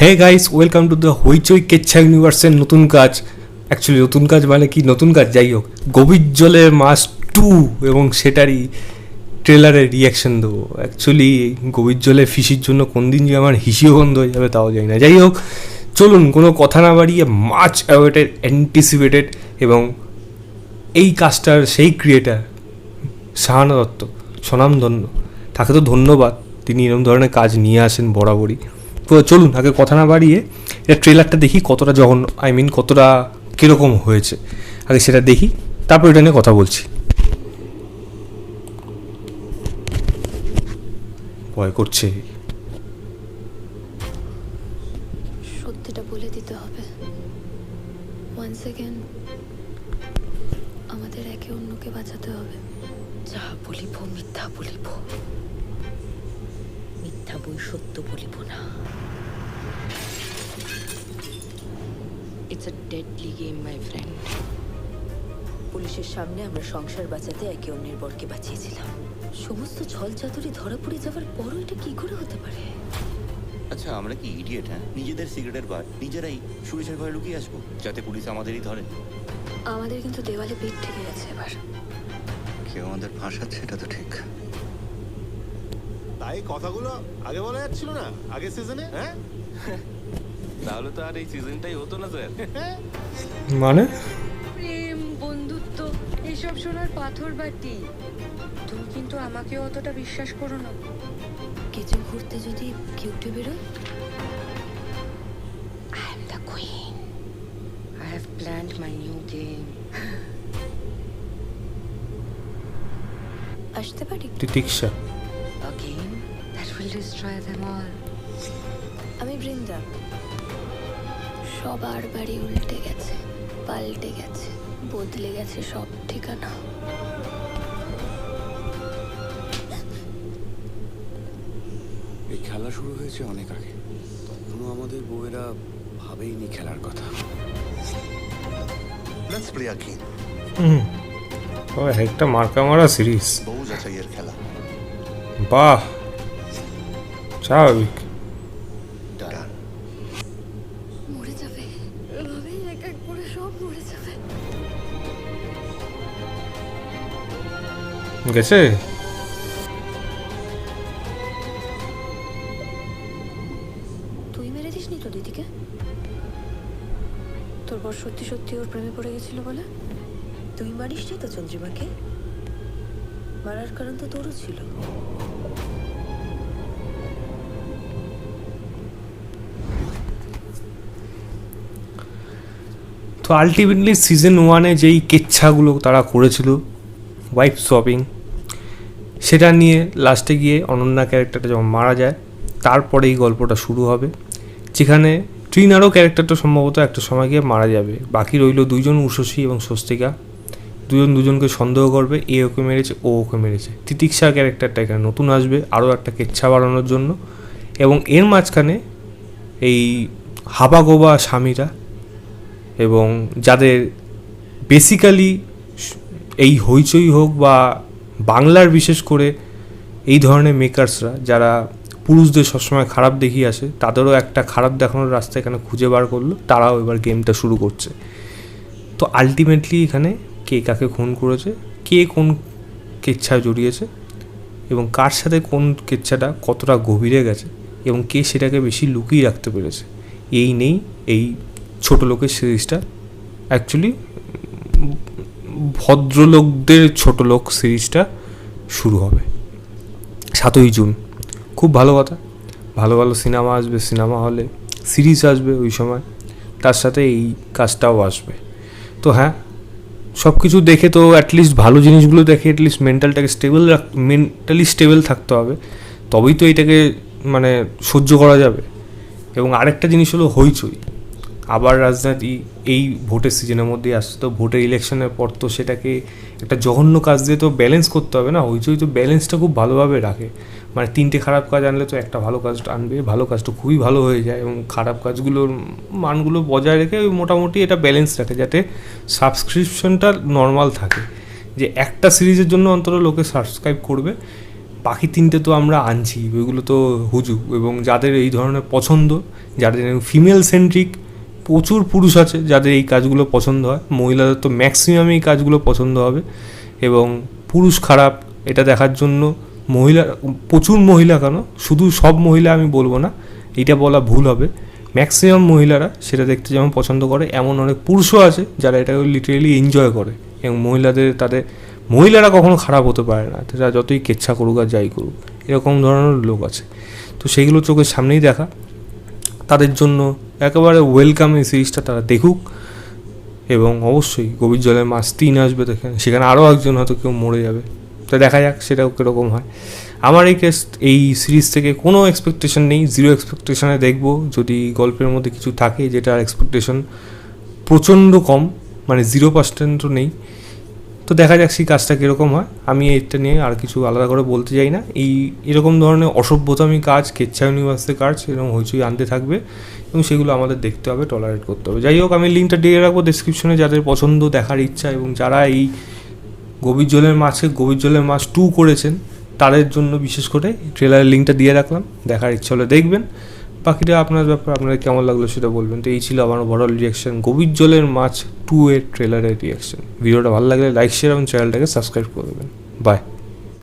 Hey guys, welcome to the Hoichoi Kechha ইউনিভার্সের নতুন কাজ। অ্যাকচুয়ালি নতুন কাজ মানে কি, নতুন কাজ যাই হোক, গভীর জলে মাস 2 এবং সেটারই ট্রেলারের রিয়াকশন দেবো। অ্যাকচুয়ালি গভীর জলে ফিশির জন্য কোন দিন যে আমার হিসিও বন্ধ হয়ে যাবে তাও জানি না। যাই হোক, চলুন কোনো কথা না বাড়িয়ে, মাচ অ্যাওয়েটেড, অ্যান্টিসিপেটেড এবং এই কাজটার সেই ক্রিয়েটার শাহানা দত্ত, স্বনামধন্য, তাকে তো ধন্যবাদ, তিনি এরকম ধরনের কাজ নিয়ে আসেন বরাবরই। তো চলুন আগে কথা না বাড়িয়ে এটা ট্রেলারটা দেখি কতটা জঘন্য, কতটা কীরকম হয়েছে আগে সেটা দেখি, তারপর এটা নিয়ে কথা বলছি। ভয় করছে। সত্যিটা বলে দিতে হবে। ওয়ান্স এগেন আমাদের একে অন্যকে বাঁচাতে হবে। যা বলিব মিথ্যা বলিব, মিথ্যা বই সত্য বলিব না। It's a deadly game my friend. পুলিশের সামনে আমরা সংসার বাঁচাতে একে অন্যের বরকে বাঁচিয়েছিলাম। সমস্ত ছল চাতুরি ধরা পড়ে যাওয়ার পরও এটা কি করে হতে পারে? আচ্ছা, আমরা কি ইডিয়েট? হ্যাঁ, নিজেদের সিগারেটের বার নিজেরাই সুইচের ঘরে লুকিয়ে আসবো যাতে পুলিশ আমাদেরই ধরে। আমাদের কিন্তু দেওয়ালে পিঠ ঠেকে গেছে এবার। কেউ আমাদের ফাঁসাচ্ছে, এটা তো ঠিক। তাই কথাগুলো আগে বলা যাচ্ছিল না আগের সিজনে? হ্যাঁ, তাহলে তো আর এই সিজনটাই হতো না স্যার। মানে প্রেম, বন্ধুত্ব, এসব শোনার পাথর বাটি। তুমি কিন্তু আমাকে অতটা বিশ্বাস করো না। কিছু ঘুরতে যদি কেউ উঠে বেরোয়, I am the queen. I have planned my new game. আসতে পারি? তিতিক্ষা। A game that will destroy them all. আমি বৃন্দা। সবার বাড়ি উল্টে গেছে, পাল্টে গেছে, বদলে গেছে সব ঠিকানা। এই খেলা শুরু হয়েছে অনেক আগে, তখনও আমাদের বউয়েরা ভাবেইনি খেলার কথা। Let's play a game. একটা মার্কা মারা সিরিজ। বউ যাচাইয়ের খেলা। বাহ, স্বাভাবিক। ডান। মরে যাবে, এভাবেই এক এক করে সব মরে যাবে। গেছে। তুই মেরে দিসনি তো দিদিকে? তোর বর সত্যি সত্যি ওর প্রেমে পড়ে গেছিল বলে? তুই মারিসনি তো চন্দ্রিমাকে? মারার কারণ তো তোরও ছিল। তো আলটিমেটলি সিজন 1-এ যেই কেচ্ছাগুলো তারা করেছিল, ওয়াইফ সোয়াপিং, সেটা নিয়ে লাস্টে গিয়ে অনন্যা ক্যারেক্টারটা যখন মারা যায়, তারপরে এই গল্পটা শুরু হবে, যেখানে ট্রিনারও ক্যারেক্টারটা সম্ভবত একটা সময় গিয়ে মারা যাবে। বাকি রইল দুইজন, উষসী এবং স্বস্তিকা, দুজনকে সন্দেহ করবে, এ ওকে মেরেছে, ও ওকে মেরেছে। তিতিক্ষার ক্যারেক্টারটা এখানে নতুন আসবে আরও একটা কেচ্ছা বাড়ানোর জন্য, এবং এর মাঝখানে এই হাবাগোবা স্বামীরা এবং যাদের বেসিক্যালি এই হইচই হোক বা বাংলার বিশেষ করে এই ধরনের মেকার্সরা যারা পুরুষদের সবসময় খারাপ দেখিয়ে আসে, তাদেরও একটা খারাপ দেখানোর রাস্তা এখানে খুঁজে বার করলো, তারাও এবার গেমটা শুরু করছে। তো আলটিমেটলি এখানে কে কাকে খুন করেছে, কে কোন কেচ্ছায় জড়িয়েছে এবং কার সাথে কোন কেচ্ছাটা কতটা গভীরে গেছে এবং কে সেটাকে বেশি লুকিয়ে রাখতে পেরেছে, এই নেই এই ছোট লোকের সিরিজটা। অ্যাকচুয়ালি ভদ্রলোকদের ছোট লোক সিরিজটা শুরু হবে 7ই জুন। খুব ভালো কথা, ভালো ভালো সিনেমা আসবে সিনেমা হলে, সিরিজ আসবে ওই সময়, তার সাথে এই কাজটাও আসবে। তো হ্যাঁ, সব কিছু দেখে তো অ্যাটলিস্ট ভালো জিনিসগুলো দেখে অ্যাটলিস্ট মেন্টালি স্টেবল থাকতে হবে, তবেই তো এটাকে মানে সহ্য করা যাবে। এবং আরেকটা জিনিস হলো হইচই, আবার রাজনীতি এই ভোটের সিজনের মধ্যেই আসছে, তো ভোটের ইলেকশনের পর তো সেটাকে একটা জঘন্য কাজ দিয়ে তো ব্যালেন্স করতে হবে না। হইচই তো ব্যালেন্সটা খুব ভালোভাবে রাখে, মানে 3টে খারাপ কাজ আনলে তো একটা ভালো কাজ আনবে, ভালো কাজটা খুবই ভালো হয়ে যায় এবং খারাপ কাজগুলোর মানগুলো বজায় রেখে মোটামুটি এটা ব্যালেন্স রাখে, যাতে সাবস্ক্রিপশনটা নর্মাল থাকে, যে একটা সিরিজের জন্য অন্তত লোকে সাবস্ক্রাইব করবে, বাকি তিনটে তো আমরা আনছি, ওইগুলো তো হুজু, এবং যাদের এই ধরনের পছন্দ, যাদের ফিমেল সেন্ট্রিক, প্রচুর পুরুষ আছে যাদের এই কাজগুলো পছন্দ হয়, মহিলাদের তো ম্যাক্সিমাম এই কাজগুলো পছন্দ হবে। এবং পুরুষ খারাপ এটা দেখার জন্য প্রচুর মহিলা, কেন শুধু সব মহিলা আমি বলবো না, এটা বলা ভুল হবে, ম্যাক্সিমাম মহিলারা সেটা দেখতে যেমন পছন্দ করে, এমন অনেক পুরুষও আছে যারা এটাকে লিটারেলি এনজয় করে। এবং মহিলারা কখনো খারাপ হতে পারে না, তারা যতই কেচ্ছা করুক আর যাই করুক, এরকম ধরনের লোক আছে। তো সেইগুলো চোখের সামনেই দেখা, তাদের জন্য একেবারে ওয়েলকাম এই সিরিজটা, তারা দেখুক। এবং অবশ্যই গভীর জলের মাছ 3 আসবে, দেখেন সেখানে আরও একজন হয়তো কেউ মরে যাবে, তো দেখা যাক সেটাও কীরকম হয়। আমার এই সিরিজ থেকে কোনো এক্সপেকটেশন নেই, 0 এক্সপেকটেশনে দেখবো। যদি গল্পের মধ্যে কিছু থাকে যেটার এক্সপেকটেশন প্রচণ্ড কম, মানে 0%ও নেই, তো দেখা যাক সেই কাজটা কীরকম হয়। আমি এটা নিয়ে আর কিছু আলাদা করে বলতে চাই না। এরকম ধরনের অসভ্যতামি কাজ, কেচ্ছা ইউনিভার্সের কাজ এরকম হইচই আনতে থাকবে, এবং সেগুলো আমাদের দেখতে হবে, টলারেট করতে হবে। যাই হোক, আমি লিঙ্কটা দিয়ে রাখবো ডেসক্রিপশনে, যাদের পছন্দ, দেখার ইচ্ছা, এবং যারা এই গভীর জলের মাছ 2 করেছেন তাদের জন্য বিশেষ করে ট্রেলারের লিঙ্কটা দিয়ে রাখলাম, দেখার ইচ্ছা হলে দেখবেন। বাকিটা আপনার ব্যাপার, আপনার কেমন লাগলো সেটা বলবেন। তো এই ছিল আমার ওভারঅল রিয়াকশন গভীর জলের মাছ 2 এর ট্রেলারের রিয়াকশন। ভিডিওটা ভালো লাগলে লাইক, শেয়ার এবং চ্যানেলটাকে সাবস্ক্রাইব করে দেবেন। বাই।